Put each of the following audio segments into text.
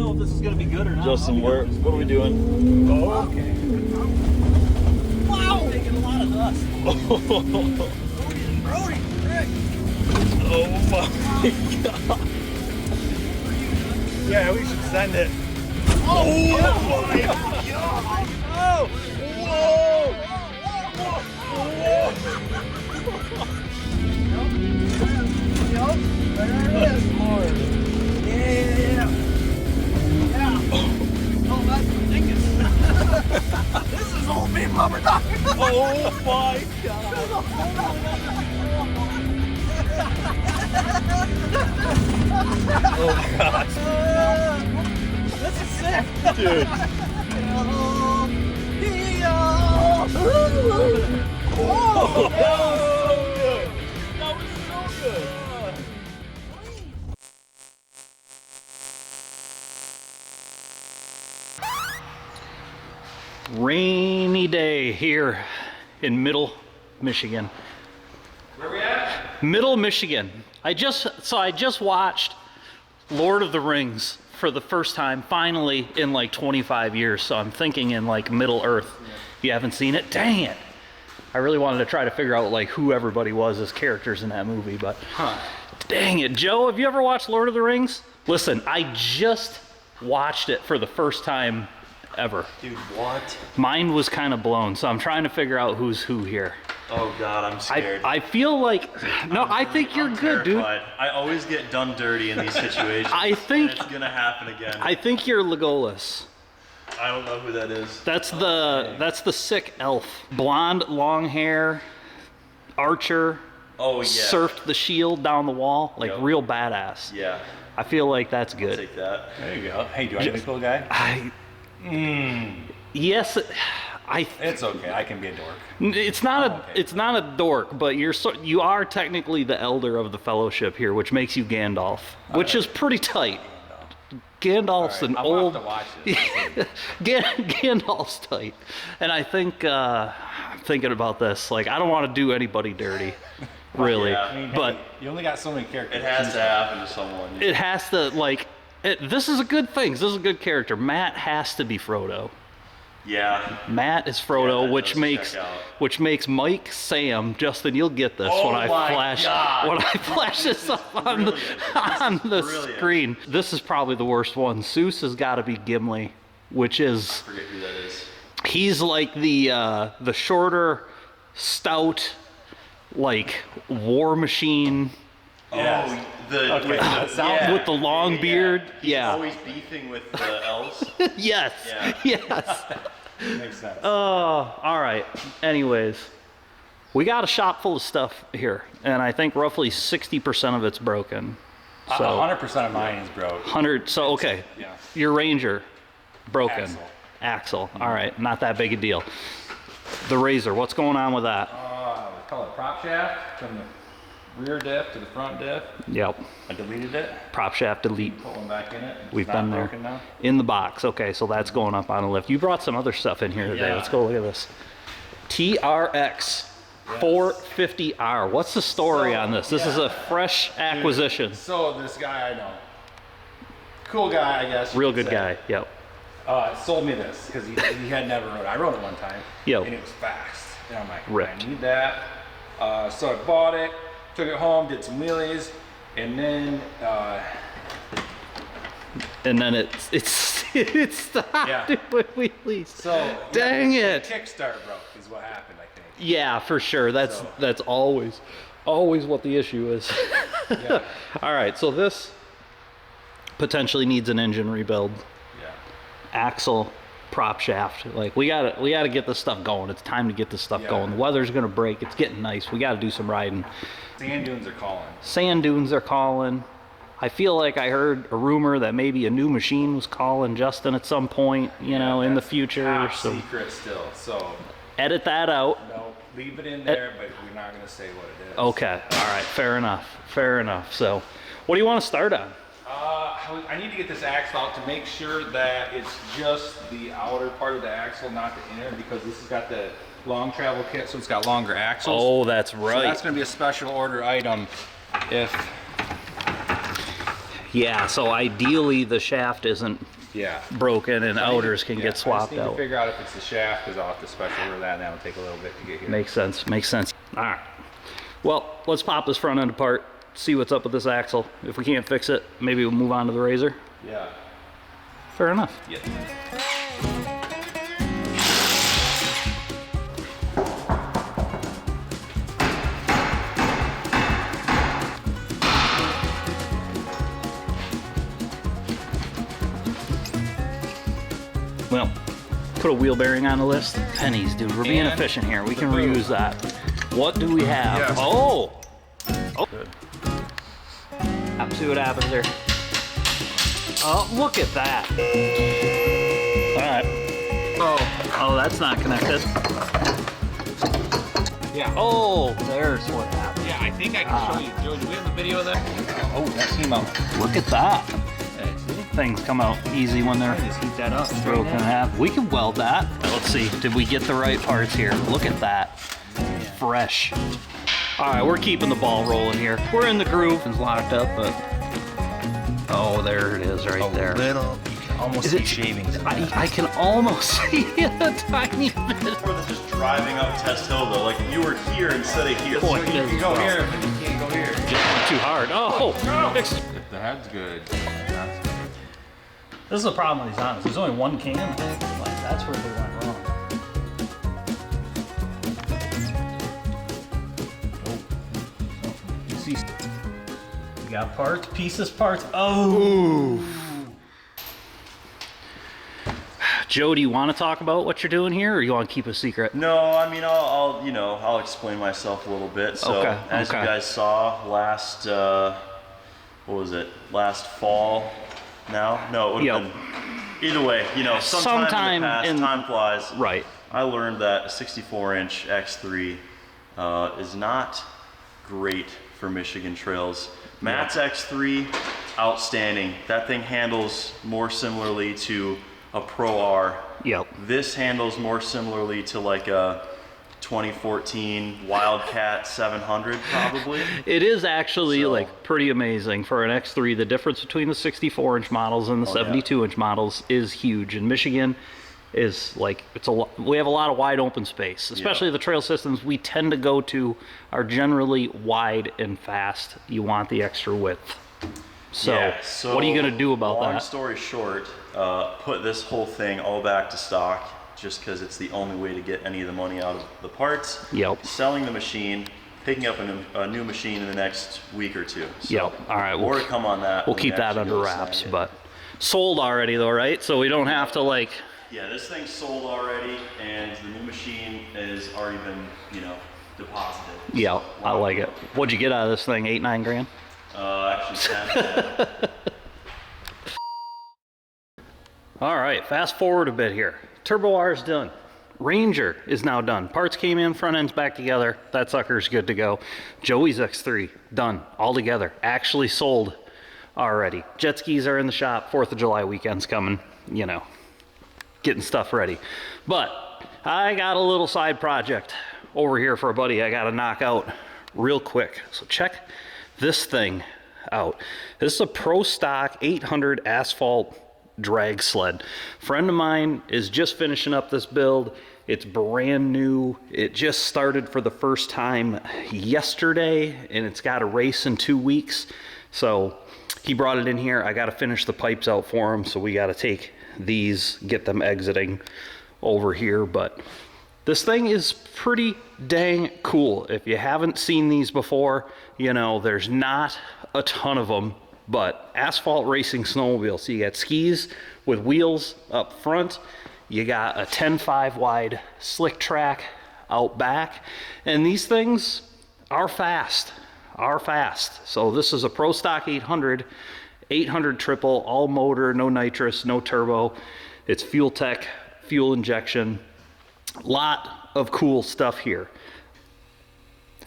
know if this is gonna be good or not. Justin, what are we doing? Oh, okay. Wow, making a lot of dust. Brody, Rick. Oh my god. Yeah, we should send it. Oh my god! Oh! Whoa! Yup. There it is. Yeah. Yeah. Oh, that's ridiculous. This is old beef rubber duck. Oh my god. Oh god. This is sick. Dude. Oh, That was so good. That was so good. Rainy day here in Middle Michigan. Where we at? Middle Michigan. I just watched Lord of the Rings for the first time finally in like 25 years. So I'm thinking in like Middle Earth. If you haven't seen it, dang it. I really wanted to try to figure out like who everybody was as characters in that movie, but dang it. Joe, have you ever watched Lord of the Rings? Listen, I just watched it for the first time ever. Dude, what? Mine was kind of blown, so I'm trying to figure out who's who here. Oh god, I'm scared. I feel like, no, I think you're good, terrified. dude. I always get done dirty in these situations. I think and it's gonna happen again. I think you're Legolas. I don't know who that is. That's the sick elf. Blonde, long hair, archer. Oh yeah. Surfed the shield down the wall, like Yep. real badass. Yeah. I feel like that's I'll good. take that. There you go. Hey, do I be a cool guy? Yes, It's okay. I can be a dork. it's not a dork, but you are technically the elder of the fellowship here, which makes you Gandalf, which is pretty tight. Gandalf's an old. I'll have to watch this. Gandalf's tight, and I think I'm thinking about this. Like, I don't want to do anybody dirty, really. Yeah. I mean, but hey, you only got so many characters. It has to happen to someone. it has to this is a good thing. This is a good character. Matt has to be Frodo. Yeah. Matt is Frodo, that which does makes check out. Mike Sam. Justin, you'll get this Oh when I my flash God. this up on brilliant. the Brilliant. screen. This is probably the worst one. Seuss has got to be Gimli, which is I forget who that is. he's like the shorter, stout, like war machine. Yes. Oh, With the long beard. He's Yeah. always beefing with the elves. Yes. Yeah. Yes. Makes sense. Oh, all right. Anyways, we got a shop full of stuff here, and I think roughly 60% of it's broken. So 100% of mine is broke. 100. So okay, Yeah. your Ranger broken. Axle. All right, not that big a deal. The Razor, what's going on with that? We call it prop shaft from the rear diff to the front diff. Yep. I deleted it. Prop shaft delete. Put one back in it. It's We've not been there. broken now. In the box. Okay, so that's going up on a lift. You brought some other stuff in here today. Yeah. Let's go look at this. TRX 450R. What's the story on this? This is a fresh acquisition. So this guy I know, cool guy, I guess. you Real could good say, guy. Yep. sold me this because he had never rode it. I rode it one time. Yep. And it was fast. And I'm like, Ripped. I need that. So I bought it, took it home, did some wheelies, and then It's stopped Yeah. doing wheelies. so Dang the it. kickstart broke is what happened, I think. Yeah, for sure. That's always what the issue is. Yeah. All right, so this potentially needs an engine rebuild. Yeah. Axle, prop shaft. Like we gotta get this stuff going. It's time to get this stuff Yeah. going. The weather's gonna break. It's getting nice. We gotta do some riding. Sand dunes are calling. Sand dunes are calling. I feel like I heard a rumor that maybe a new machine was calling Justin at some point, in the That's future. top So secret still. So edit that out. no, leave it in there, but we're not gonna say what it is. Okay. All right. Fair enough. Fair enough. So, what do you want to start on? I need to get this axle out to make sure that it's just the outer part of the axle, not the inner, because this has got the long travel kit, so it's got longer axles. Oh, that's right. So that's going to be a special order item. Yeah. So ideally, the shaft isn't Yeah. broken and outers can Yeah, get swapped I just need out. to figure out if it's the shaft, because I'll have to special order that, and that'll take a little bit to get here. Makes sense, makes sense. All right. Well, let's pop this front end apart, see what's up with this axle. If we can't fix it, maybe we'll move on to the Razor. Yeah. Fair enough. Yeah. Well, put a wheel bearing on the list. Pennies, dude. We're being And efficient here. We the can boom. reuse that. What do we have? Yeah. Oh! Good. See what happens here. Oh, look at that. All right. Oh, that's not connected. Yeah. Oh, there's what happened. Yeah, I think I can show you. Joe, do we have the video of that? Oh, that came out. Look at that. Hey, see? Things come out easy when they're Just heat that up. broken in half. We can weld that. Let's see, did we get the right parts here? Look at that. Fresh. All right, we're keeping the ball rolling here. We're in the groove. It's locked up, but oh, there it is right there. Little. You can almost Is see it- shavings. I can almost see it a tiny bit. More than just driving up Test Hill though. Like you were here instead of here. Boy, You can go here, but you can't go here. Too hard. Oh, fix it. If the head's good, that's good. This is the problem with these Hondas. There's only one cam. Like, that's where they went wrong. You see, you got parts, pieces, parts. Oh. Joe, do you want to talk about what you're doing here, or you want to keep a secret? No, I mean I'll explain myself a little bit. So Okay, as okay. you guys saw last what was it? Last fall now? No, it would have Yep. been either way, sometime in the past, time flies. Right. I learned that a 64-inch X3 is not great for Michigan trails. Matt's X3, outstanding. That thing handles more similarly to a Pro R. Yep. This handles more similarly to like a 2014 Wildcat 700 probably. It is actually So- like pretty amazing for an X3. The difference between the 64-inch models and the Oh, yeah. 72-inch models is huge. In Michigan, is like we have a lot of wide open space, especially Yeah. the trail systems we tend to go to are generally wide and fast. You want the extra width. So, Yeah, what are you gonna do about long that? story short, put this whole thing all back to stock just because it's the only way to get any of the money out of the parts. Yep. Selling the machine, picking up a new machine in the next week or two. So Yep. All right. More to come on that. We'll when keep we that actually under go wraps, snag it. but sold already though, right? So we don't have to like. Yeah, this thing's sold already, and the new machine has already been, deposited. Yeah, So, I like it. What'd you get out of this thing? 8-9 grand? Actually, 10. All right, fast forward a bit here. Turbo R is done. Ranger is now done. Parts came in, front end's back together. That sucker's good to go. Joey's X3, done, all together. Actually sold already. Jet skis are in the shop. 4th of July weekend's coming, getting stuff ready. But I got a little side project over here for a buddy I gotta knock out real quick. So check this thing out. This is a Pro Stock 800 Asphalt drag sled. Friend of mine is just finishing up this build. It's brand new. It just started for the first time yesterday, and it's got a race in 2 weeks. So he brought it in here. I got to finish the pipes out for him, so we got to take these, get them exiting over here. But this thing is pretty dang cool. If you haven't seen these before, there's not a ton of them. But asphalt racing snowmobile. So you got skis with wheels up front. You got a 10.5 wide slick track out back. And these things are fast, So this is a Pro Stock 800 triple, all motor, no nitrous, no turbo. It's fuel tech, fuel injection. Lot of cool stuff here.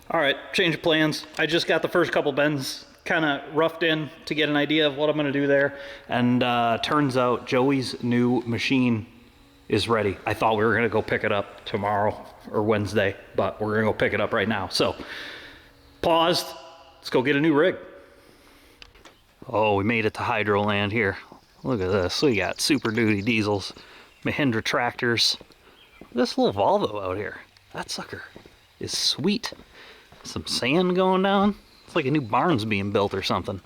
All right, change of plans. I just got the first couple bends kind of roughed in to get an idea of what I'm gonna do there. And turns out Joey's new machine is ready. I thought we were gonna go pick it up tomorrow or Wednesday, but we're gonna go pick it up right now. So, paused, let's go get a new rig. Oh, we made it to Hydroland here. Look at this. We got Super Duty diesels, Mahindra tractors. This little Volvo out here. That sucker is sweet. Some sand going down. It's like a new barn's being built or something.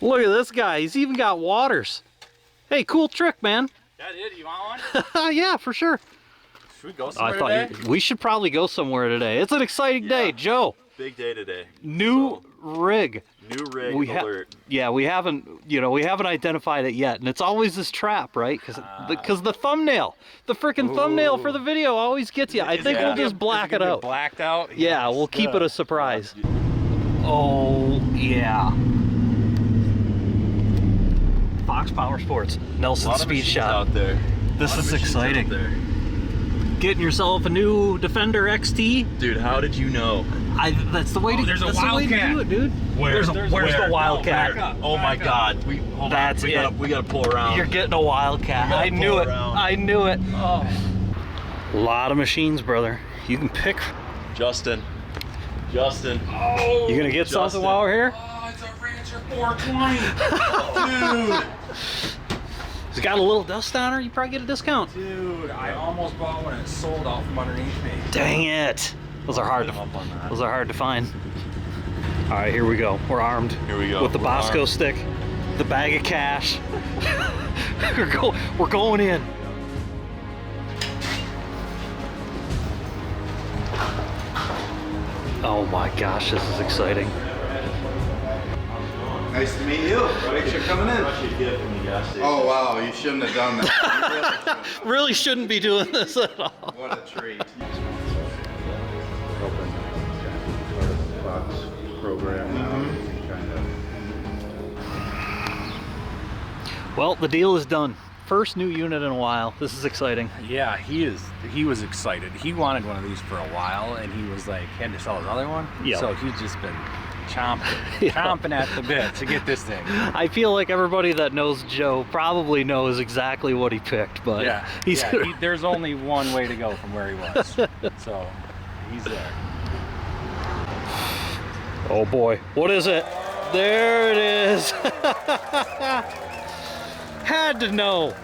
Look at this guy. He's even got waters. Hey, cool trick, man. Yeah, dude, you want one? Yeah, for sure. Should we go somewhere today? We should probably go somewhere today. It's an exciting day, Joe. Big day today. New rig. New rig alert. Yeah, we haven't identified it yet, and it's always this trap, right? Because the thumbnail, the freaking thumbnail for the video always gets you. I think we'll just black it out. Blacked out. Yeah, we'll keep it a surprise. Oh yeah. Fox Power Sports, Nelson Speed Shop. Out there. This is exciting. Getting yourself a new Defender XT. Dude, how did you know? That's the way to. There's a that's the way to Wildcat. do it, dude. Where's the Wildcat? Oh my God! Hold on. We gotta pull around. You're getting a Wildcat. I knew it. I knew it. Oh. A lot of machines, brother. You can pick. Justin. Oh. You gonna get something while we're here? Oh, it's a Rancher 420. Dude. It's got a little dust on her. You probably get a discount. Dude, I almost bought one and it sold out from underneath me. Dang it. Those are hard to find. All right, here we go. We're armed. Here we go. With the Bosco stick, the bag of cash. We're going in. Oh my gosh, this is exciting. Nice to meet you. Thanks for coming in. Oh wow, you shouldn't have done that. Really shouldn't be doing this at all. What a treat. Program now. Well, the deal is done. First new unit in a while. This is exciting. Yeah, he was excited. He wanted one of these for a while and he was like, had to sell his other one. Yeah. So he's just been chomping at the bit to get this thing. I feel like everybody that knows Joe probably knows exactly what he picked, but yeah, there's only one way to go from where he was. So he's there. Oh boy, what is it? There it is. Had to know.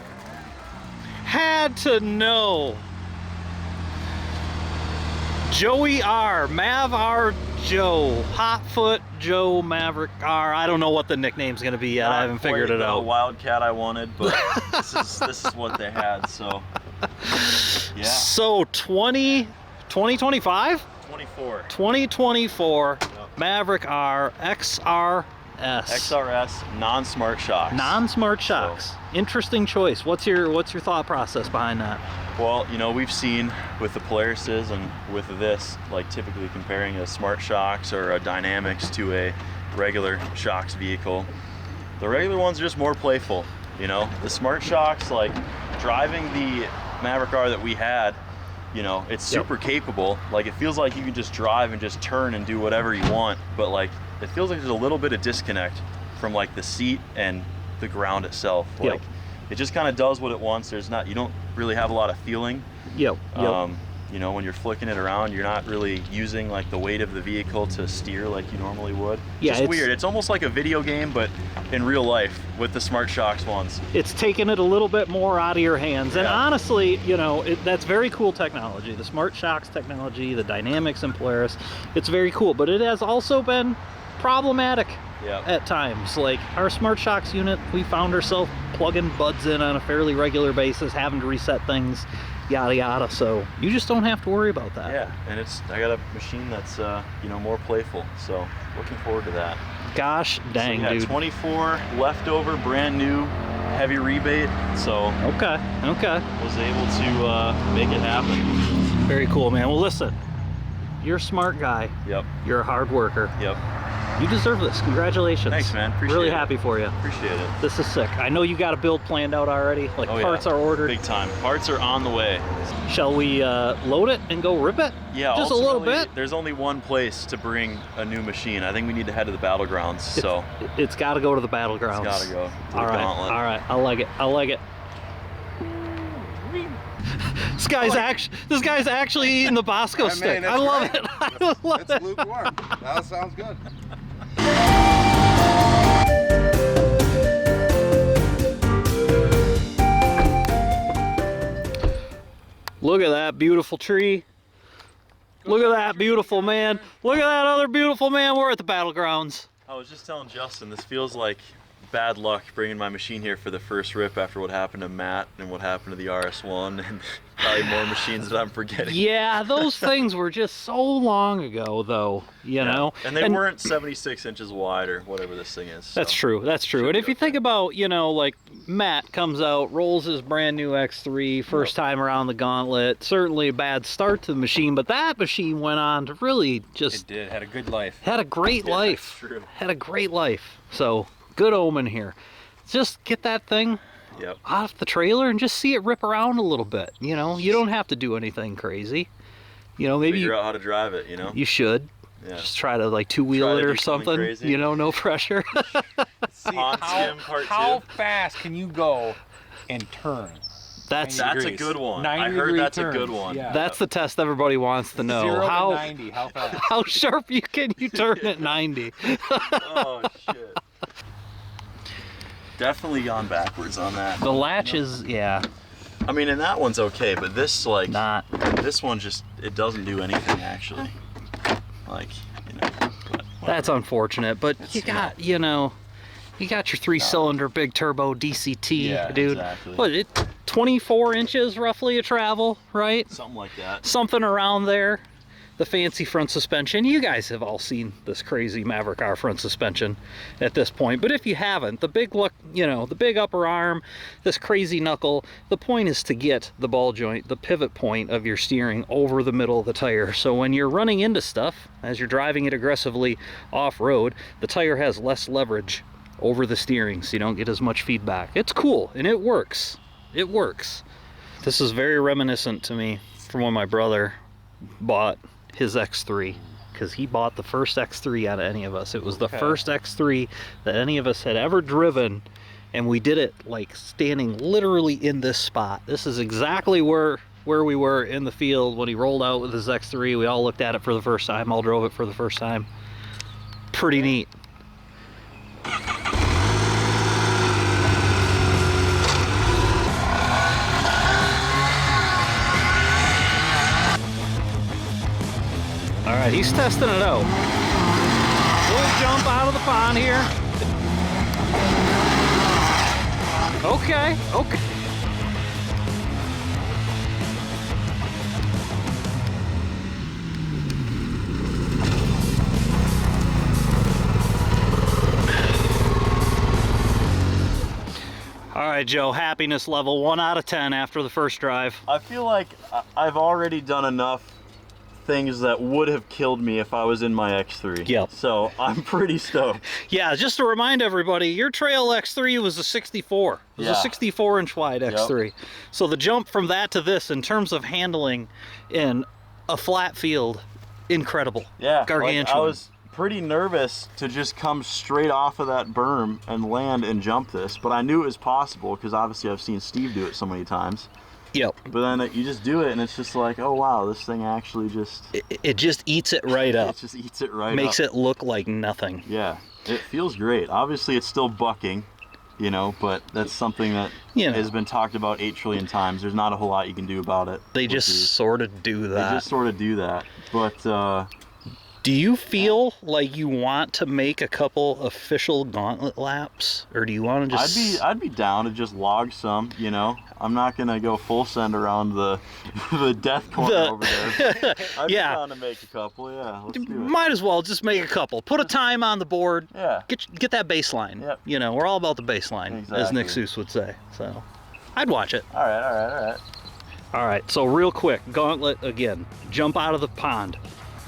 Joey R, Mav R Joe, Hotfoot Joe Maverick R. I don't know what the nickname's gonna be yet. I haven't figured it out. Wildcat I wanted, but this is what they had. So yeah. So 2025? 2024 Maverick R XRS. XRS non-smart shocks. Non-smart shocks. Interesting choice. What's your thought process behind that? Well, you know, we've seen with the Polarises and with this, like typically comparing a smart shocks or a dynamics to a regular shocks vehicle. The regular ones are just more playful, you know. The smart shocks, like driving the Maverick R that we had, you know, it's super capable. Like it feels like you can just drive and just turn and do whatever you want, but like it feels like there's a little bit of disconnect from like the seat and the ground itself. Like it just kind of does what it wants. You don't really have a lot of feeling. You know, when you're flicking it around, you're not really using like the weight of the vehicle to steer like you normally would. Yeah, it's weird. It's almost like a video game, but in real life with the smart shocks ones. It's taking it a little bit more out of your hands. And honestly, you know, that's very cool technology. The smart shocks technology, the dynamics in Polaris, it's very cool. But it has also been problematic at times. Like our smart shocks unit, we found ourselves plugging buds in on a fairly regular basis, having to reset things, yada yada. So you just don't have to worry about that. Yeah, and I got a machine that's you know, more playful, so looking forward to that. Gosh dang, so, dude. 24 leftover brand new heavy rebate, so okay was able to make it happen. Very cool, man. Well, listen, you're a smart guy. You're a hard worker. You deserve this. Congratulations. Thanks, man. Appreciate really it. happy for you. Appreciate it. This is sick. I know you got a build planned out already. Like parts are ordered. Big time. Parts are on the way. Shall we load it and go rip it? Yeah, just a little bit. There's only one place to bring a new machine. I think we need to head to the battlegrounds. So it's got to go to the battlegrounds. It's got to go. To all the right. gauntlet. All right. I like it. This guy's actually eating the Bosco stick. I love it. I love it. It's lukewarm. That sounds good. Look at that beautiful tree. Look at that beautiful man. Look at that other beautiful man. We're at the battlegrounds. I was just telling Justin, this feels like bad luck bringing my machine here for the first rip after what happened to Matt and what happened to the RS1 and probably more machines that I'm forgetting. Yeah, those things were just so long ago, though, you know. And they weren't 76 inches wide or whatever this thing is. So. That's true, that's true. And if you think about, you know, like Matt comes out, rolls his brand new X3, first time around the gauntlet, certainly a bad start to the machine, but that machine went on to really just... It did, had a good life. Had a great life. That's true. Had a great life. So, good omen here. Just get that thing off the trailer and just see it rip around a little bit. You know, you don't have to do anything crazy. You know, maybe figure out how to drive it, you know? You should. Yeah. Just try to like two-wheel it or something. Crazy. You know, no pressure. See, how fast can you go and turn? That's a good one. I heard that's a good one. Yeah. That's the test everybody wants to know. 0 to 90, how fast? How sharp can you turn at 90? Oh shit. Definitely gone backwards on that. The latch is, yeah. I mean, and that one's okay, but this, like, not. This one just, it doesn't do anything actually. Like, you know. That's unfortunate, but you got, you know, you got your 3-cylinder big turbo DCT, dude. Exactly. What, 24 inches roughly of travel, right? Something like that. Something around there. The fancy front suspension. You guys have all seen this crazy Maverick R front suspension at this point, but if you haven't, the big look, you know, the big upper arm, this crazy knuckle, the point is to get the ball joint, the pivot point of your steering over the middle of the tire. So when you're running into stuff, as you're driving it aggressively off-road, the tire has less leverage over the steering, so you don't get as much feedback. It's cool, and it works. It works. This is very reminiscent to me from when my brother bought his X3, because he bought the first X3 out of any of us. It was the first X3 that any of us had ever driven, and we did it like standing literally in this spot. This is exactly where we were in the field when he rolled out with his X3. We all looked at it for the first time, all drove it for the first time. Pretty neat. All right, he's testing it out. Little jump out of the pond here. Okay, okay. All right, Joe, happiness level 1 out of 10 after the first drive. I feel like I've already done enough things that would have killed me if I was in my X3. Yep. So I'm pretty stoked. Yeah, just to remind everybody, your Trail X3 was a 64. It was a 64-inch wide X3. Yep. So the jump from that to this in terms of handling in a flat field, incredible. Yeah, gargantuan. Like I was pretty nervous to just come straight off of that berm and land and jump this, but I knew it was possible because obviously I've seen Steve do it so many times. Yep. But then you just do it and it's just like, oh wow, this thing actually just... It just eats it right up. It just eats it right up. Makes it look like nothing. Yeah, it feels great. Obviously it's still bucking, you know, but that's something that has been talked about 8 trillion times. There's not a whole lot you can do about it. They just sort of do that. They just sort of do that. But do you feel like you want to make a couple official gauntlet laps, or do you want to just... I'd be down to just log some, you know. I'm not gonna go full send around the death corner over there. I'd be down to make a couple. Yeah, let's do it. Might as well just make a couple. Put a time on the board. Yeah. Get that baseline. Yep. You know, we're all about the baseline, as Nick Seuss would say. So, I'd watch it. All right. All right. So real quick, gauntlet again. Jump out of the pond.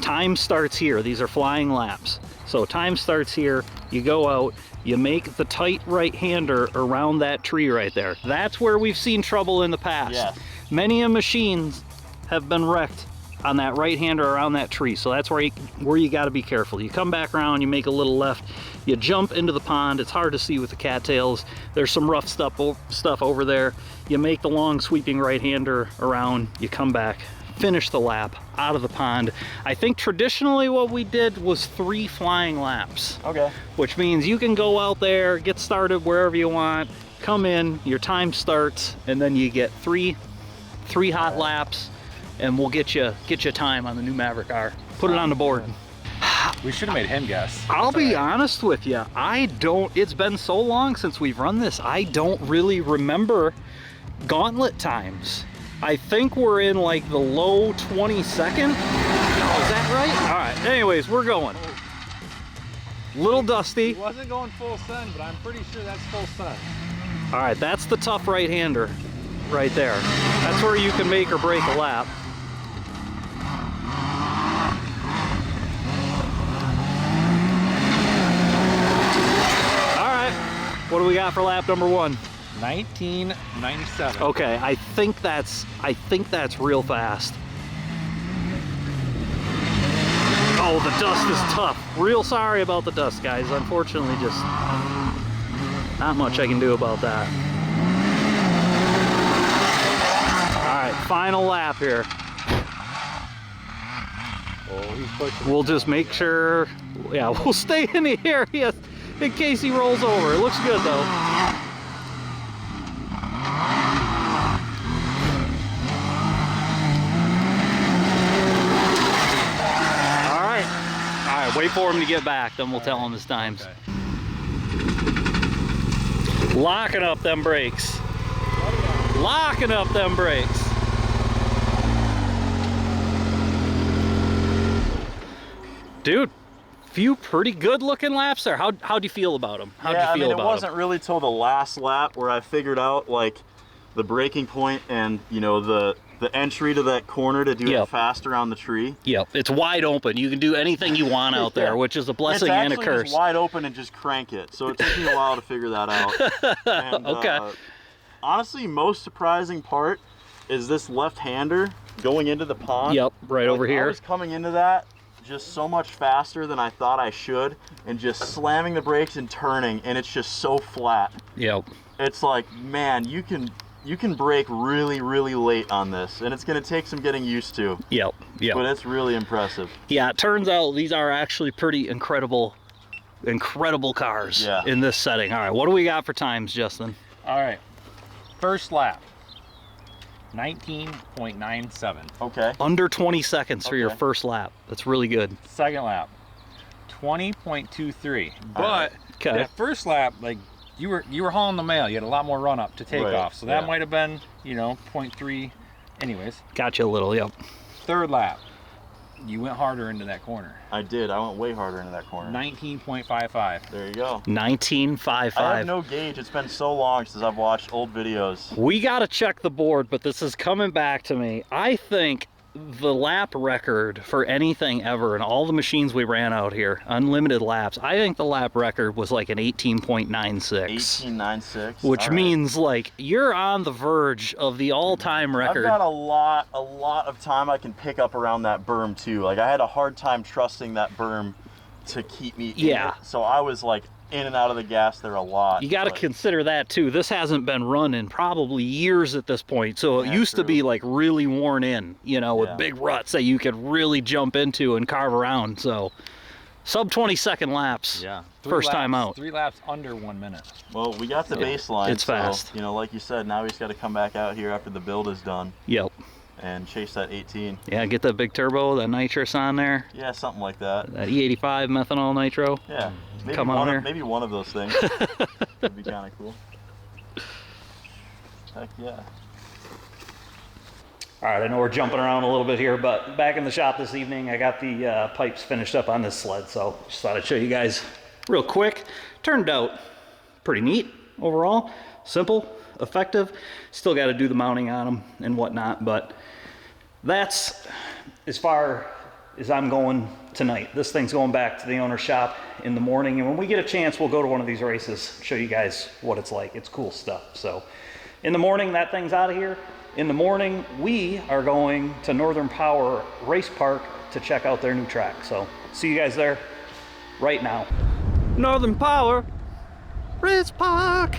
Time starts here. These are flying laps. So time starts here. You go out. You make the tight right-hander around that tree right there. That's where we've seen trouble in the past. Yeah. Many machines have been wrecked on that right-hander around that tree. So that's where you got to be careful. You come back around, you make a little left, you jump into the pond. It's hard to see with the cattails. There's some rough stuff over there. You make the long sweeping right-hander around, you come back, finish the lap out of the pond. I think traditionally what we did was 3 flying laps. Okay. Which means you can go out there, get started wherever you want, come in, your time starts, and then you get 3 3 hot laps, and we'll get you time on the new Maverick R. Put it on the board. We should have made him guess. I'll be honest with you, it's been so long since we've run this, I don't really remember gauntlet times. I think we're in like the low 22nd. Is that right? All right, anyways, we're going. Little dusty. He wasn't going full sun, but I'm pretty sure that's full sun. All right, that's the tough right-hander right there. That's where you can make or break a lap. All right, what do we got for lap number 1? 1997. Okay, I think that's real fast. Oh, the dust is tough. Real sorry about the dust, guys. Unfortunately, just not much I can do about that. All right, final lap here. Oh, he's pushing. We'll just make sure, yeah, we'll stay in the area in case he rolls over. It looks good though. Wait for him to get back, then we'll tell him his times. Okay. Locking up them brakes. Locking up them brakes. Dude, few pretty good looking laps there. How'd you feel about them? How'd you feel about them? It wasn't really till the last lap where I figured out like the braking point and, you know, the entry to that corner to do it fast around the tree. Yep, it's wide open. You can do anything you want out there, which is a blessing and a curse. It's actually just wide open and just crank it. So it took me a while to figure that out. And, okay. Honestly, most surprising part is this left-hander going into the pond. Yep, right over here. I was coming into that just so much faster than I thought I should, and just slamming the brakes and turning, and it's just so flat. Yep. It's like, man, you can brake really, really late on this, and it's going to take some getting used to. Yep, yep. But it's really impressive. Yeah, it turns out these are actually pretty incredible cars in this setting. All right, what do we got for times, Justin? All right, first lap, 19.97. Okay. Under 20 seconds for your first lap. That's really good. Second lap, 20.23. But that first lap, like, you were hauling the mail. You had a lot more run up to take off, so that might have been, you know, 0.3. Anyways, got you a little. Yep. Third lap, you went harder into that corner. I did. I went way harder into that corner. 19.55. There you go. 19.55. I have no gauge. It's been so long since I've watched old videos. We got to check the board, but this is coming back to me. I think the lap record for anything ever in all the machines we ran out here, unlimited laps, I think the lap record was like an 18.96. 18.96. Which means like you're on the verge of the all-time record. I've got a lot of time I can pick up around that berm too. Like I had a hard time trusting that berm to keep me in it. So I was like in and out of the gas there a lot. You got to consider that too. This hasn't been run in probably years at this point. So it used to be like really worn in, you know, with big ruts that you could really jump into and carve around. So sub 20-second laps. Yeah. First time out. 3 laps under 1 minute. Well, we got the baseline. It's fast. So, you know, like you said, now we just got to come back out here after the build is done. Yep. And chase that 18. Yeah, get that big turbo, that nitrous on there. Yeah, something like that. That E85 methanol nitro. Yeah. Maybe Come on here. Maybe one of those things. Would be kind of cool. Heck yeah. All right, I know we're jumping around a little bit here, but back in the shop this evening, I got the pipes finished up on this sled, so just thought I'd show you guys real quick. Turned out pretty neat overall. Simple, effective. Still got to do the mounting on them and whatnot, but that's as far as I'm going tonight. This thing's going back to the owner's shop in the morning, and when we get a chance, we'll go to one of these races, show you guys what it's like. It's cool stuff. So in the morning, that thing's out of here. In the morning, we are going to Northern Power Race Park to check out their new track. So see you guys there right now. Northern Power Race Park.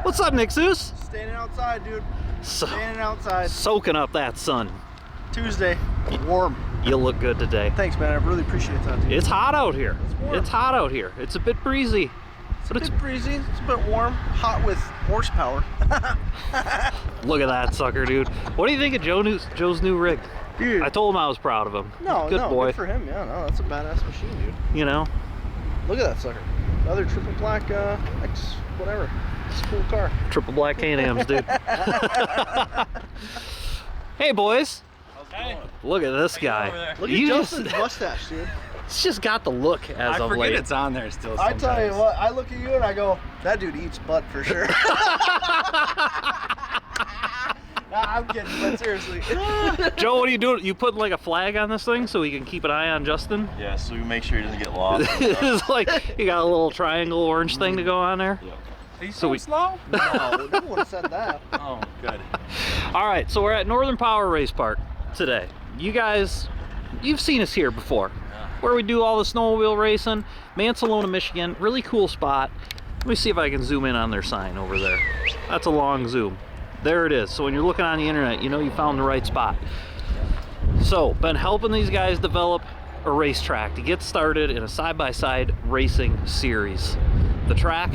What's up, Nick Zeus? Standing outside, dude. Standing outside. Soaking up that sun. Tuesday. Warm. You look good today. Thanks, man. I really appreciate that, dude. It's hot out here. It's warm. It's hot out here. It's a bit breezy. It's a bit breezy. It's a bit warm. Hot with horsepower. Look at that sucker, dude. What do you think of Joe's new rig? Dude. I told him I was proud of him. No, good boy. Good for him. Yeah, no, that's a badass machine, dude. You know? Look at that sucker. Another triple black X whatever. It's a cool car. Triple black Can-Ams, dude. Hey, boys. Hey. Look at this guy. Look at Justin's mustache, dude. It's just got the look as of late. it's on there still. I tell you what, I look at you and I go, that dude eats butt for sure. Nah, I'm kidding, but seriously. Joe, what are you doing? You putting like a flag on this thing so we can keep an eye on Justin? Yeah, so we make sure he doesn't get lost. It's like you got a little triangle orange thing to go on there. Yep. Are you So we- slow? No, no one said that. Oh, good. All right, so we're at Northern Power Race Park today. You guys, you've seen us here before, where we do all the snowmobile racing. Mansalona, Michigan, really cool spot. Let me see if I can zoom in on their sign over there. That's a long zoom. There it is. So when you're looking on the internet, you know you found the right spot. So, been helping these guys develop a racetrack to get started in a side-by-side racing series. The track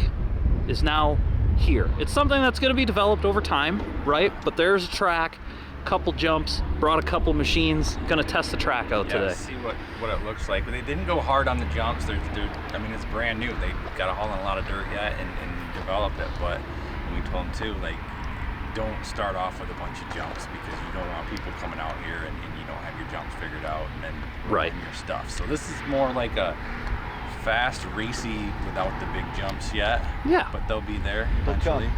is now here. It's something that's going to be developed over time, right? But there's a track, couple jumps, brought a couple machines, gonna test the track out today. See what it looks like. But they didn't go hard on the jumps. I mean, it's brand new. They got to haul in a lot of dirt yet and develop it. But we told them too, like, don't start off with a bunch of jumps because you don't want people coming out here and you don't have your jumps figured out and then Right. your stuff. So this is more like a fast racy without the big jumps yet. Yeah. But they'll be there They'll come. eventually.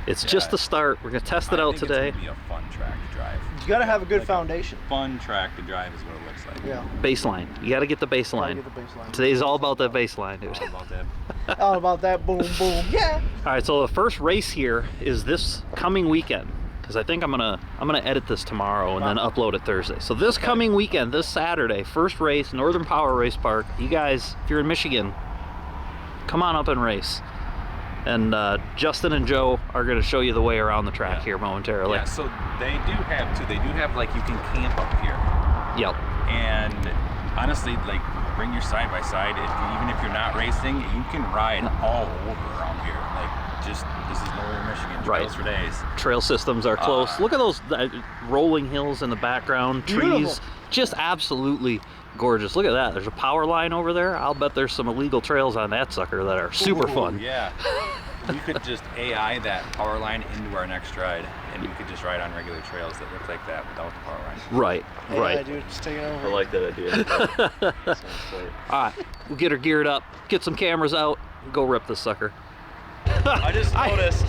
It's just the start. We're gonna test it out today. It's gonna be a fun track to drive. You gotta have a good Like foundation. Fun track to drive is what it looks like. Yeah. Baseline. You gotta get the Gotta baseline. get the baseline. Today's all about that baseline, dude. All about that. All about that boom, boom. Yeah. All right, so the first race here is this coming weekend, because I think I'm gonna edit this tomorrow and then upload it Thursday. So this coming weekend, this Saturday, first race, Northern Power Race Park. You guys, if you're in Michigan, come on up and race. And Justin and Joe are gonna show you the way around the track here momentarily. Yeah, so they do have like you can camp up here. Yep. And honestly, like bring your side by side. Even if you're not racing, you can ride all over around here. Like just this is Northern Michigan, trails for days. Trail systems are close. Look at those rolling hills in the background, trees. Beautiful. Just absolutely gorgeous. Look at that. There's a power line over there. I'll bet there's some illegal trails on that sucker that are super fun. Yeah. We could just AI that power line into our next ride, and we could just ride on regular trails that look like that without the power line. Right, Yeah, right. dude, just take it I over. like that idea. Sounds sweet. All right, we'll get her geared up, get some cameras out, and go rip this sucker. I just noticed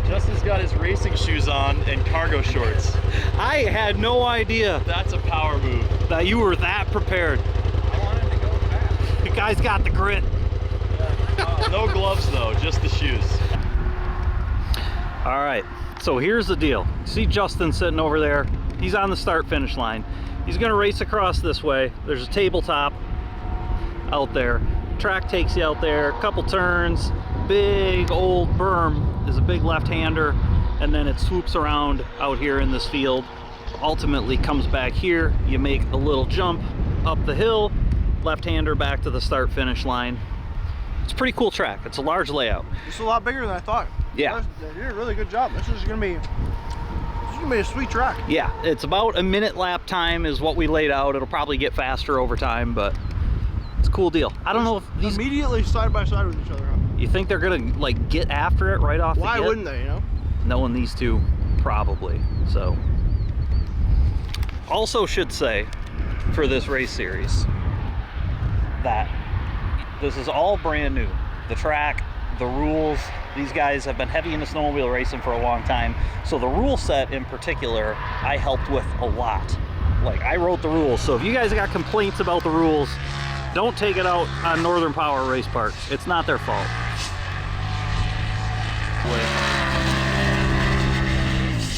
Justin's got his racing shoes on and cargo shorts. I had no idea That's a power move. that you were that prepared. I wanted to go fast. The guy's got the grit. No gloves though, just the shoes. All right, so here's the deal. See Justin sitting over there? He's on the start-finish line. He's gonna race across this way. There's a tabletop out there. Track takes you out there, a couple turns, big old berm is a big left-hander, and then it swoops around out here in this field. Ultimately comes back here, you make a little jump up the hill, left-hander back to the start-finish line. It's a pretty cool track. It's a large layout. It's a lot bigger than I thought. Yeah. They did a really good job. This is gonna be a sweet track. Yeah, it's about a minute lap time is what we laid out. It'll probably get faster over time, but it's a cool deal. I don't know if these, Immediately side by side with each other. Huh? you think they're gonna like get after it right off the Why get? wouldn't they? You know. Knowing these two, probably. So, also should say for this race series that this is all brand new. The track, the rules. These guys have been heavy into snowmobile racing for a long time. So the rule set in particular, I helped with a lot. Like I wrote the rules. So if you guys got complaints about the rules, don't take it out on Northern Power Race Park. It's not their fault.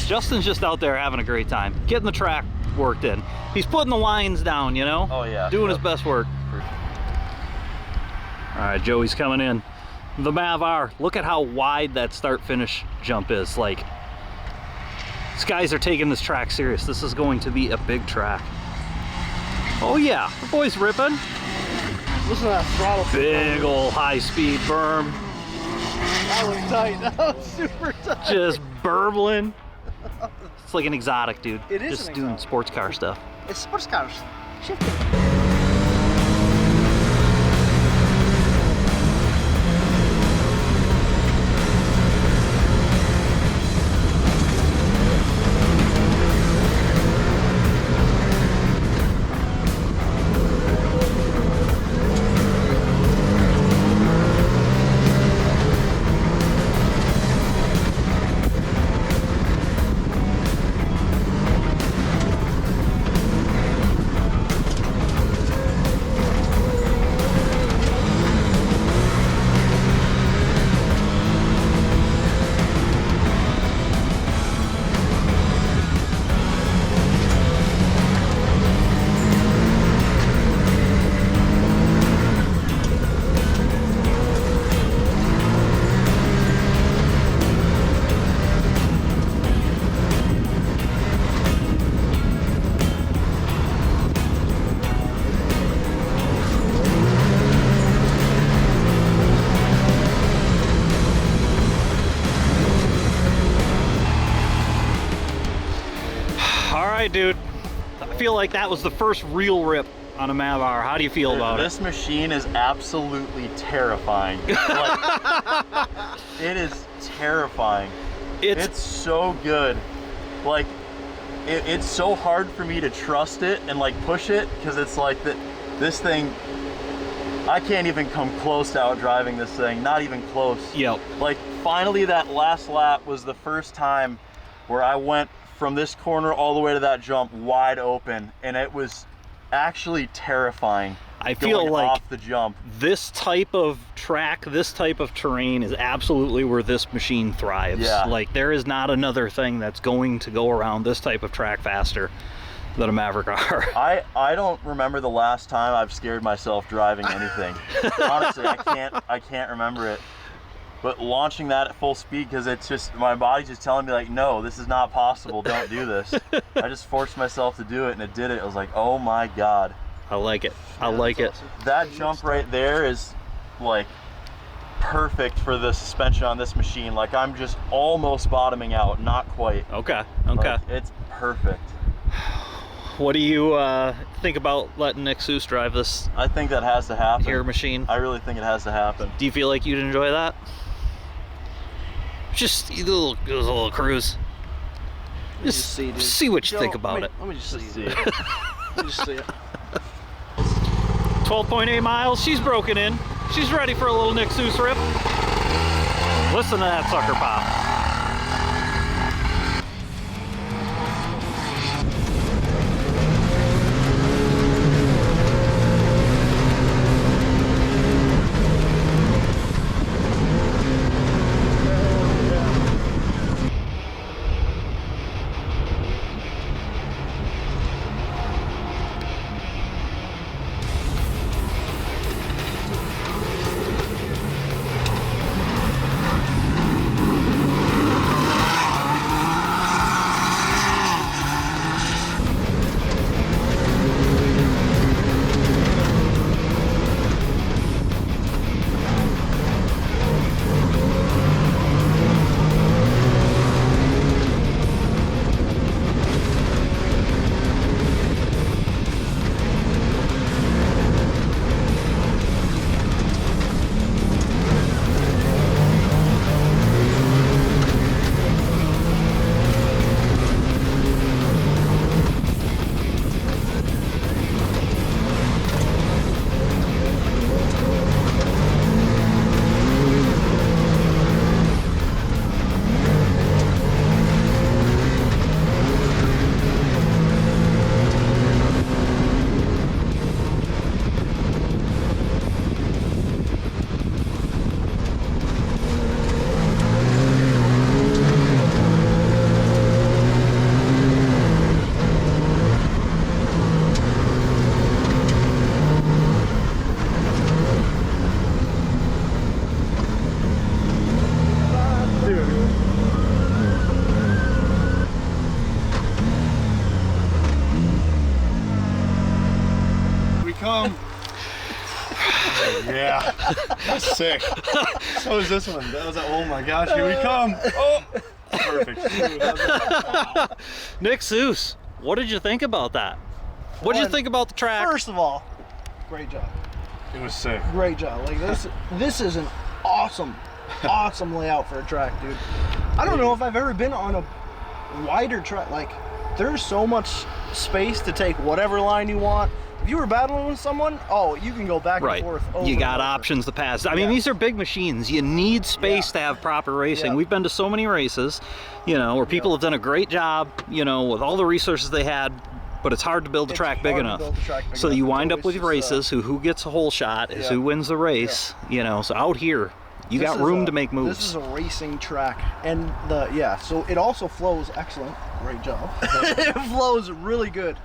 Justin's just out there having a great time, getting the track worked in. He's putting the lines down, you know? Oh yeah. Doing his best work. All right, Joey's coming in. The Maverick R, look at how wide that start-finish jump is. Like, these guys are taking this track serious. This is going to be a big track. Oh yeah, the boy's ripping. Listen to that throttle. Big old high-speed berm, That was tight. That was super tight. just burbling. It's like an exotic, dude. It is just an doing exotic. sports car stuff. It's sports cars. Shifting. Dude, I feel like that was the first real rip on a Mav R. How do you feel about it? This machine is absolutely terrifying. Like, it is terrifying. It's so good. Like, it's so hard for me to trust it and like push it, because it's like this thing, I can't even come close to out driving this thing, not even close. Yep. Like, finally that last lap was the first time where I went from this corner all the way to that jump wide open, and it was actually terrifying. I feel going like off the jump. This type of track, this type of terrain is absolutely where this machine thrives. Yeah. Like, there is not another thing that's going to go around this type of track faster than a Maverick R. I don't remember the last time I've scared myself driving anything. Honestly, I can't remember it. But launching that at full speed, because it's just, my body's just telling me like, no, this is not possible, don't do this. I just forced myself to do it, and it did it. I was like, oh my God. I like it. I like it. Awesome. That jump right there is like perfect for the suspension on this machine. Like, I'm just almost bottoming out, not quite. Okay. Okay. Like, it's perfect. What do you think about letting Nick Seuss drive this I think that has to happen. here machine? I really think it has to happen. Do you feel like you'd enjoy that? Just a little cruise. Just see what you think about it. Let me just see See it. it. Let me just see it. 12.8 miles. She's broken in. She's ready for a little Nick Seuss rip. Listen to that sucker pop. come. Yeah, that's sick. So is this one. That was oh my gosh, here we come. Oh, perfect. Nick Seuss, what did you think about that? What did you think about the track? First of all, great job. It was sick. Great job. Like this is an awesome layout for a track, dude. I don't know if I've ever been on a wider track. Like, there's so much space to take whatever line you want. If you were battling with someone, oh, you can go back and forth. Over you got and over. options to pass. I mean, these are big machines. You need space to have proper racing. Yeah. We've been to so many races, you know, where people have done a great job, you know, with all the resources they had, but it's hard to build the track big enough. So you wind up with races who gets a whole shot is who wins the race, you know. So out here, you got room to make moves. This is a racing track, and so it also flows excellent. Great job. It flows really good.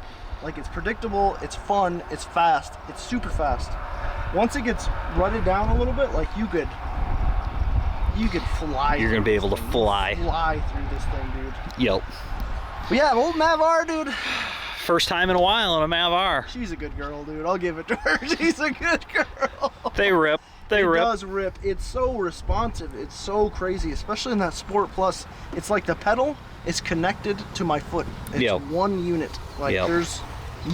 Like, it's predictable, it's fun, it's fast, it's super fast. Once it gets rutted down a little bit, like you could fly. You're gonna be able to fly through this thing, dude. Yep. But yeah, old Mav R, dude. First time in a while on a Mav R. She's a good girl, dude. I'll give it to her. She's a good girl. They rip. It does rip. It's so responsive. It's so crazy, especially in that Sport Plus. It's like the pedal is connected to my foot. It's one unit. Like, there's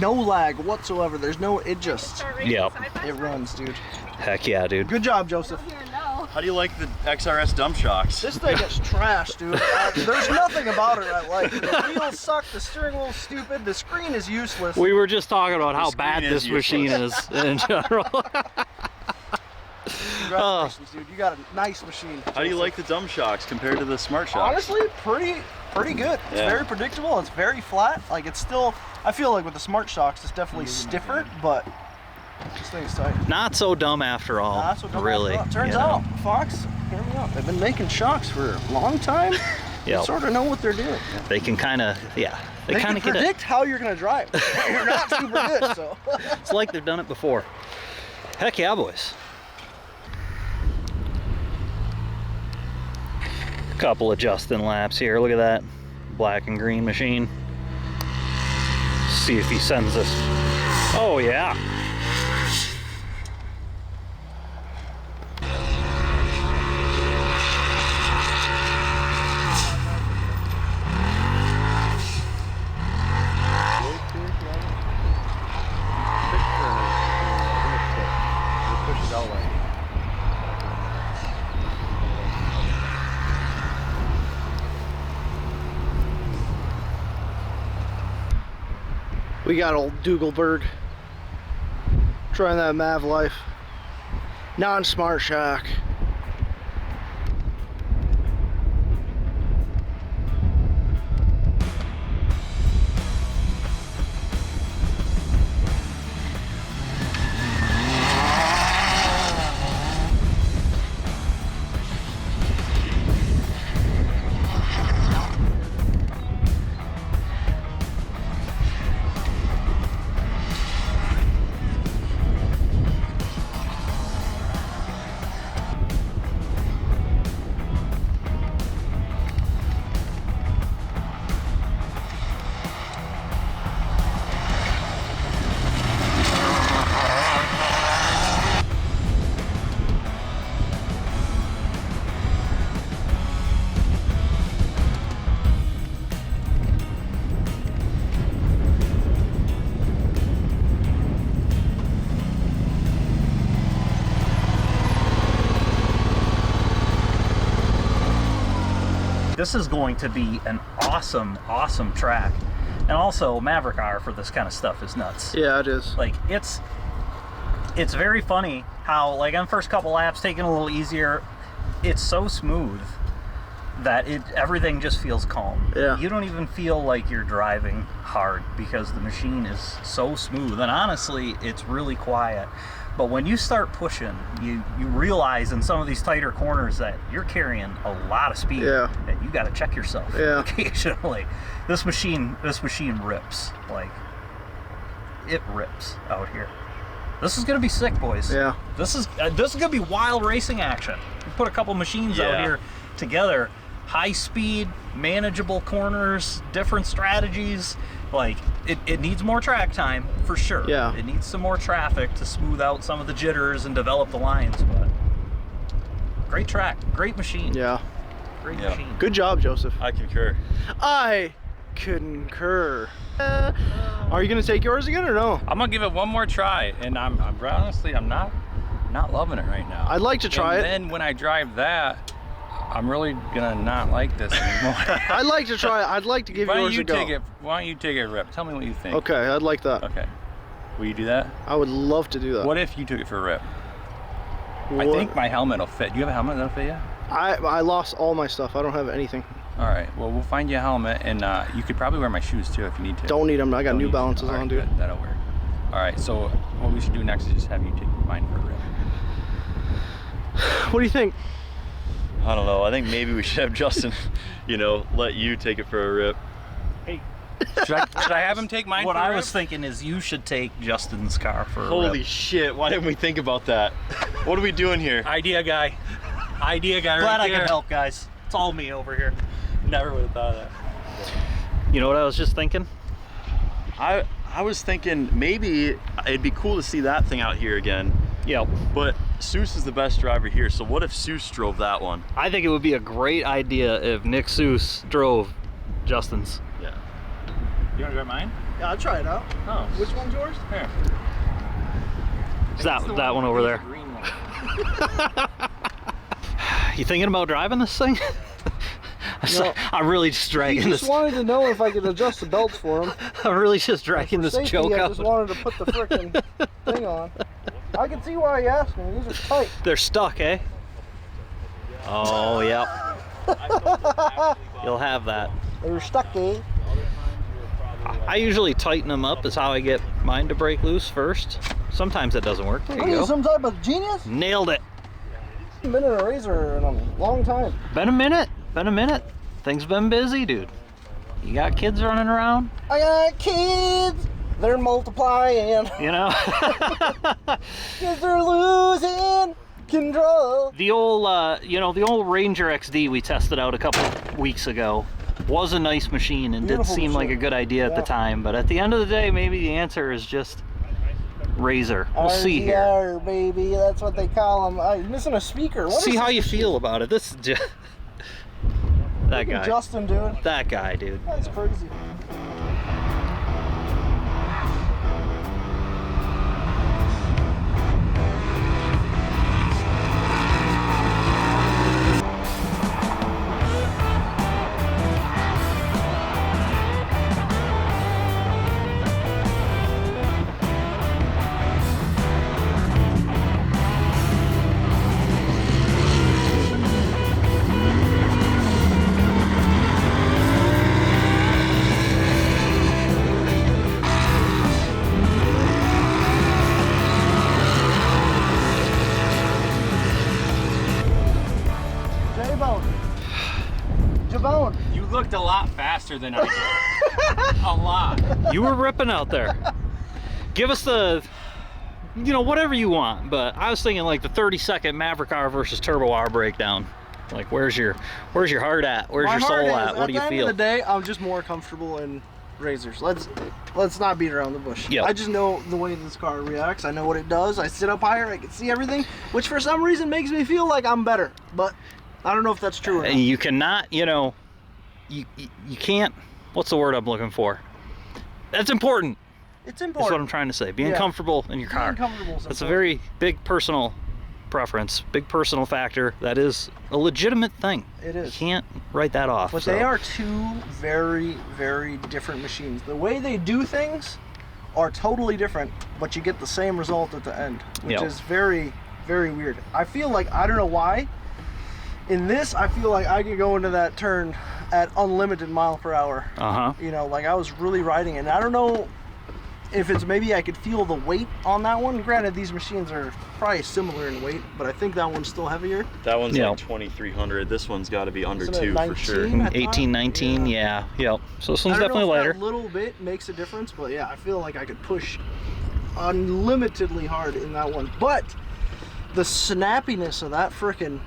no lag whatsoever. There's no, it just, it runs, dude. Heck yeah, dude. Good job, Joseph. How do you like the XRS dump shocks? This thing is trash, dude. There's nothing about it I like. The wheels suck, the steering wheel's stupid, the screen is useless. We were just talking about how bad this machine is in general. Congratulations, dude. You got a nice machine. How do you like the dump shocks compared to the smart shocks? Honestly, pretty good. It's very predictable. It's very flat. Like, it's still, I feel like with the smart shocks, it's definitely stiffer, but this thing's tight. Not so dumb after all. Not so dumb really. after all. Turns out, Fox, hear me out. They've been making shocks for a long time. They sort of know what they're doing. They can kind of, they kind of can predict how you're going to drive. You're not super good, so. It's like they've done it before. Heck yeah, boys. Couple of Justin laps here. Look at that black and green machine. See if he sends this. Oh yeah. We got old Dougalberg trying that Mav life. Non-smart shock. This is going to be an awesome, awesome track. And also, Maverick R for this kind of stuff is nuts. Yeah, it is. Like, it's very funny how, like, on the first couple laps, taking a little easier, it's so smooth that everything just feels calm. Yeah. You don't even feel like you're driving hard because the machine is so smooth. And honestly, it's really quiet. But when you start pushing, you realize in some of these tighter corners that you're carrying a lot of speed. Yeah. And you got to check yourself occasionally. This machine rips. Like, it rips out here. This is gonna be sick, boys. Yeah. This is gonna be wild racing action. We put a couple machines out here together. High speed, manageable corners, different strategies. Like, it needs more track time for sure. Yeah. It needs some more traffic to smooth out some of the jitters and develop the lines. But great track, great machine. Yeah. Great Yeah. machine. Good job, Joseph. I concur. I concur. Are you gonna take yours again or no? I'm gonna give it one more try, and I'm honestly I'm not loving it right now. I'd like to try and it. then when I drive that, I'm really gonna not like this anymore. I'd like to try it. I'd like to give Why don't yours you a go. take it? Why don't you take a rip? Tell me what you think. Okay, I'd like that. Okay. Will you do that? I would love to do that. What if you took it for a rip? I What- think my helmet will fit. Do you have a helmet that'll fit you? I lost all my stuff. I don't have anything. All right. Well, we'll find you a helmet, and you could probably wear my shoes too if you need to. Don't need them. I got Don't New need Balances to. All on, right, dude. good. That'll work. All right. So what we should do next is just have you take mine for a rip. What do you think? I don't know. I think maybe we should have Justin, you know, let you take it for a rip. Should I have him take mine? What for a I rip? was thinking is you should take Justin's car for a Holy rip. shit! Why didn't we think about that? What are we doing here? Idea guy. Idea guy. Glad right I there. could help, guys. It's all me over here. Never would have thought of that. You know what I was just thinking? I was thinking maybe it'd be cool to see that thing out here again. Yep. But Seuss is the best driver here, so what if Seuss drove that one? I think it would be a great idea if Nick Seuss drove Justin's. Yeah. You want to drive mine? Yeah, I'll try it out. Oh. Which one's yours? Here. Is that one over there? Green one. You thinking about driving this thing? No. I'm really just He dragging just this. wanted to know if I could adjust the belts for him. I'm really just dragging For this safety, joke I out. just wanted to put the frickin' thing on. I can see why you asked me. These are tight. They're stuck, eh? Oh, yep. You'll have that. They're stuck, eh? I usually tighten them up is how I get mine to break loose first. Sometimes it doesn't work. There What you are you, go. some type of genius? Nailed it. I've been in a razor in a long time. Been a minute. Been a minute. Things been busy, dude. You got kids running around, I got kids. They're multiplying. you know? Kids are losing control. The old, the old Ranger XD we tested out a couple weeks ago was a nice machine and did Beautiful seem like a machine. good idea at the Yeah. time. But at the end of the day, maybe the answer is just Razor. We'll see here. RZR, baby. That's what they call them. I'm missing a speaker. What See is how this you machine? feel about it. This is just that Look at guy. Justin doing. That guy, dude. That's crazy. Jabone. You looked a lot faster than I did. A lot. You were ripping out there. Give us the, whatever you want. But I was thinking like the 30-second Maverick R versus Turbo R breakdown. Like, where's your heart at? Where's your soul at? What do you At the feel? end of the day, I'm just more comfortable in razors. Let's not beat around the bush. Yep. I just know the way this car reacts. I know what it does. I sit up higher. I can see everything, which for some reason makes me feel like I'm better. But I don't know if that's true or And not. you cannot, you can't. What's the word I'm looking for? That's important. It's That's important. what I'm trying to say. Being Yeah. comfortable in your car. Being comfortable is That's a important. very big personal preference, big personal factor. That is a legitimate thing. It is. You can't write that off. But so. they are two very, very different machines. The way they do things are totally different, but you get the same result at the end, which Yep. is very, very weird. I feel like, I don't know why, in this, I feel like I could go into that turn at unlimited mile per hour. Uh-huh. Like I was really riding it. And I don't know if it's maybe I could feel the weight on that one. Granted, these machines are probably similar in weight, but I think that one's still heavier. That one's Yeah. like 2,300. This one's got to be under Isn't it 2 for sure. 19? I thought? 18, 19, yeah. Yep. So this one's I don't definitely know if lighter. that little bit makes a difference, but yeah, I feel like I could push unlimitedly hard in that one. But the snappiness of that frickin',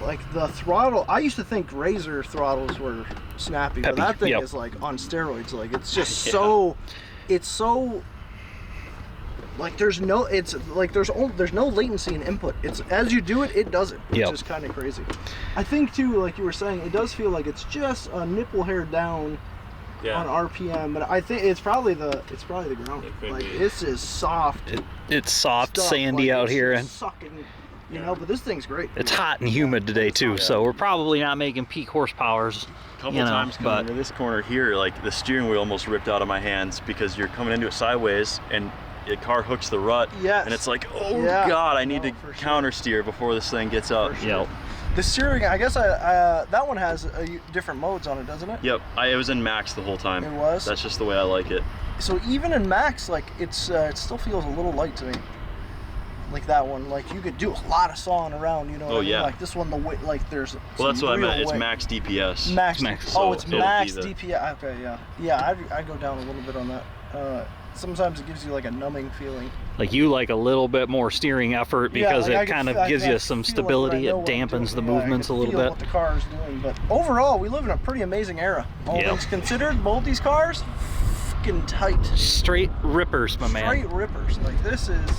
like the throttle, I used to think Razor throttles were snappy, Peppy, but that thing yep. is like on steroids. Like it's just Yeah. it's so Like there's no latency in input. It's as you do it, it does it, which is kind of crazy. I think too, like you were saying, it does feel like it's just a nipple hair down on RPM, but I think it's probably the ground. Like this is soft. It's soft, stuff, sandy like, out it's here, and sucking, you know. But this thing's great. it's hot and humid today too, so we're probably not making peak horsepowers. Couple times coming into this corner here, like the steering wheel almost ripped out of my hands because you're coming into it sideways and the car hooks the rut. Yes. And it's like, oh God, I need to counter steer before this thing gets up. Yep. The steering, I guess, that one has different modes on it, doesn't it? Yep. It was in max the whole time. It was? That's just the way I like it. So even in max, like it still feels a little light to me. Like that one, like you could do a lot of sawing around, you know. Oh yeah. Like this one, the weight, like there's. Well, that's what I meant. It's weight. max DPS. Max. So it's it'll max be the- DPI. Okay, yeah, yeah. I go down a little bit on that. Sometimes it gives you like a numbing feeling. Like you like a little bit more steering effort because like it kind of gives you some stability. It dampens the movements a little bit. What the car is doing, but overall, we live in a pretty amazing era. All things considered, both these cars, fucking tight. Straight rippers, my man. Straight rippers. Like this is,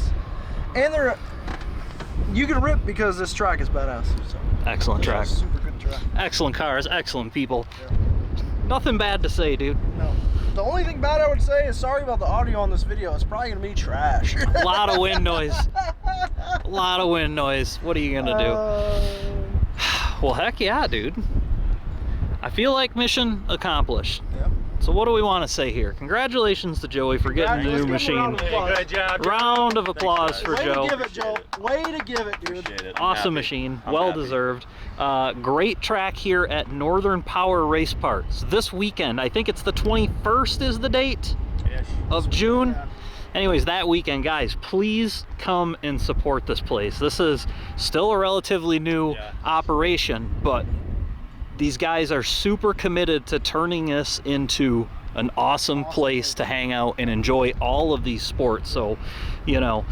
and they're. You can rip because this track is badass. So. Excellent track. Super good track. Excellent cars, excellent people. Nothing bad to say, dude. No. The only thing bad I would say is sorry about the audio on this video. It's probably gonna be trash. A lot of wind noise. A lot of wind noise. What are you gonna do? Well, heck yeah, dude. I feel like mission accomplished. Yep. So what do we want to say here? Congratulations to Joey for getting the new machine. Good job. Round of applause for Way Joe. to give it, Joe. Way to give it, dude. Appreciate it. I'm Awesome happy. machine, I'm well happy. deserved. Great track here at Northern Power Race Parks this weekend. I think it's the 21st is the date of June. Yeah. Anyways, that weekend, guys, please come and support this place. This is still a relatively new operation, but these guys are super committed to turning this into an awesome place to hang out and enjoy all of these sports. So, you know,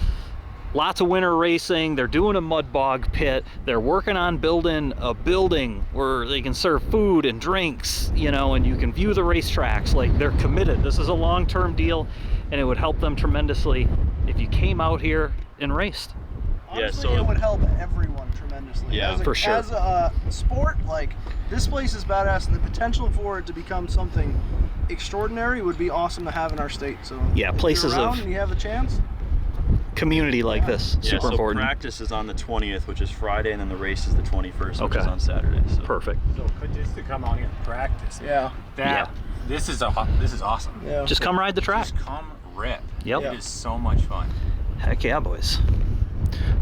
lots of winter racing. They're doing a mud bog pit. They're working on building a building where they can serve food and drinks, you know, and you can view the racetracks. Like, they're committed. This is a long-term deal, and it would help them tremendously if you came out here and raced. Honestly, it would help everyone tremendously. Yeah, as a, for sure. As a sport, like, this place is badass, and the potential for it to become something extraordinary would be awesome to have in our state. So Yeah, if places you're around of and you have a chance. community like this, Yeah, super so important. practice is on the 20th, which is Friday, and then the race is the 21st, which Okay. is on Saturday. So. Perfect. So just to come out here and practice. Yeah. This is awesome. Yeah. Just come ride the track. Just come rip. Yep. It is so much fun. Heck yeah, boys.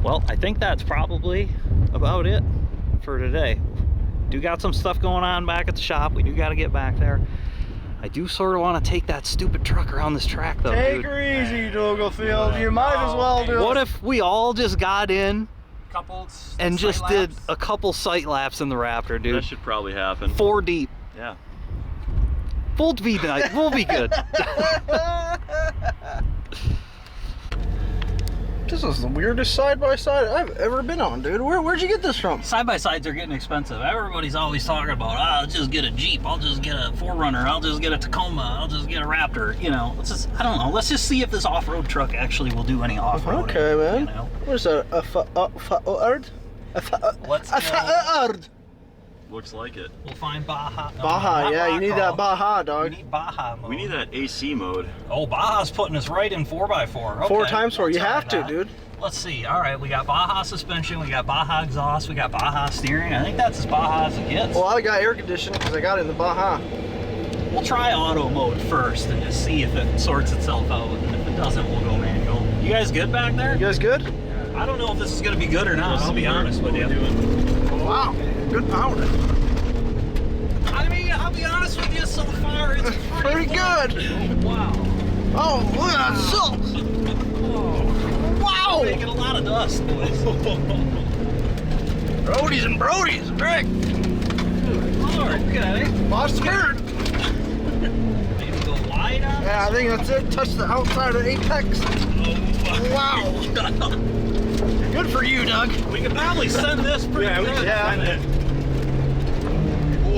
Well, I think that's probably about it for today. Do got some stuff going on back at the shop. We do got to get back there. I do sort of want to take that stupid truck around this track, though, Take dude. her easy, Douglefield. You might as well do What it. if we all just got in Couple and just sight did laps. a couple sight laps in the Raptor, That dude? should probably happen. 4 deep. Yeah. We'll be nice. We'll be good. This is the weirdest side-by-side I've ever been on, dude. Where'd you get this from? Side-by-sides are getting expensive. Everybody's always talking about, I'll just get a Jeep, I'll just get a 4Runner, I'll just get a Tacoma, I'll just get a Raptor. You know, let's just, I don't know. Let's just see if this off-road truck actually will do any off-roading. Okay, man. You know? What is that? Let's Looks like it. We'll find Baja. No, Baja, not yeah, you need that Baja, We dog. need Baja mode. We need that AC mode. Oh, Baja's putting us right in 4x4. Okay. 4 times 4. You Let's have try to, that. dude. Let's see. All right, we got Baja suspension, we got Baja exhaust, we got Baja steering. I think that's as Baja as it gets. Well, I got air conditioning because I got it in the Baja. We'll try auto mode first and just see if it sorts itself out. And if it doesn't, we'll go manual. You guys good back there? You guys good? I don't know if this is going to be good or not, I'll be honest with you. Wow, good power. I mean, I'll be honest with you, so far it's Pretty good. Oh, wow. Oh, look at that salt. Wow. Making a lot of dust, boys. Brodies and Brodies, Greg. Lord, okay. Lost bird. Maybe go wide on Yeah, I think that's it. Touch the outside of the apex. Wow. Good for you, Doug. We could probably send this pretty good. Yeah.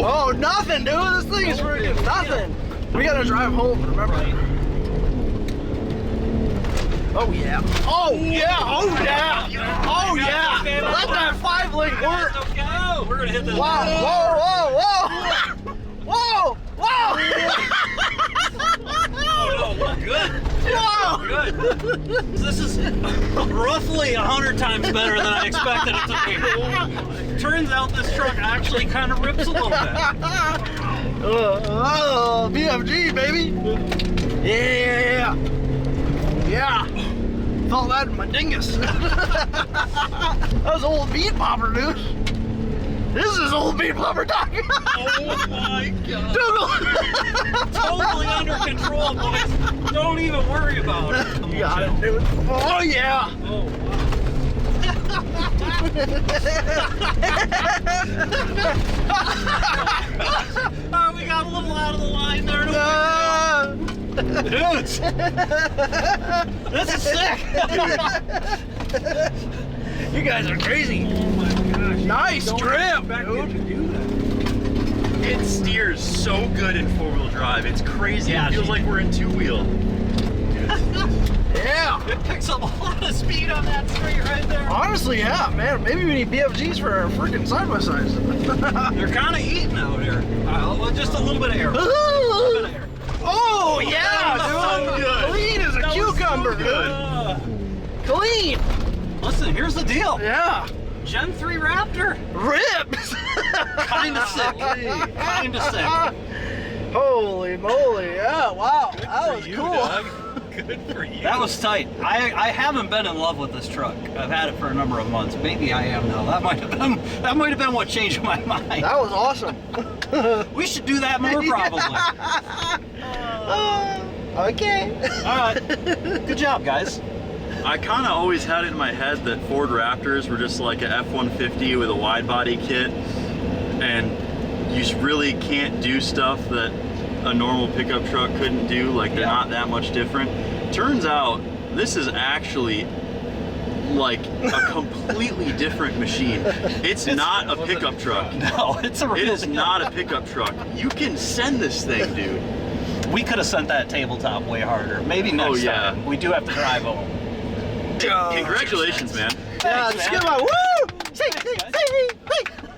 Oh, nothing, dude. This thing is freaking nothing. We gotta drive home, remember? Oh yeah. Oh yeah. Oh yeah. Oh yeah. Let that 5-link work. Let's go. We're gonna hit this. Wow. Whoa. Whoa. Whoa. Whoa. Oh no, we're good. Whoa. Good. This is roughly 100 times better than I expected it to be. Turns out this truck actually kind of rips a little bit. BFG, baby. Yeah. Yeah. Felt that in my dingus. That was old beat popper, dude. This is old beat popper talk. Oh my god. Dougal. Totally under control, boys. Don't even worry about it. You got it, dude. Oh yeah. Oh, wow. Oh, we got a little out of the line there. Dudes, this is sick. You guys are crazy. Oh my gosh. Nice trip, Dude. dude. It steers so good in 4-wheel drive. It's crazy. Yeah, It feels like we're in 2-wheel. Yeah. It picks up a lot of speed on that straight right there. Honestly, yeah, man. Maybe we need BFGs for our freaking side-by-sides. They're kind of eating out here. Just a little bit of air. Oh, yeah, So dude. good. Clean as a cucumber, dude. Clean. Listen, here's the deal. Yeah. Gen 3 Raptor. Rips. Kinda sick. Kinda sick. Holy moly. Yeah, wow. That was cool. Good for you. That was tight. I haven't been in love with this truck. I've had it for a number of months. Maybe I am now. That might have been what changed my mind. That was awesome. We should do that more probably. Okay. All right. Good job, guys. I kind of always had it in my head that Ford Raptors were just like a F-150 with a wide body kit, and you really can't do stuff that a normal pickup truck couldn't do. Like, they're not that much different. Turns out this is actually like a completely different machine. It's not a pickup truck. No, it's a real It is deal. not a pickup truck. You can send this thing, dude. We could have sent that tabletop way harder. Maybe next time. We do have to drive home. Congratulations, man. Yeah, Thanks, just man. give my woo! Say, Thanks, guys. say,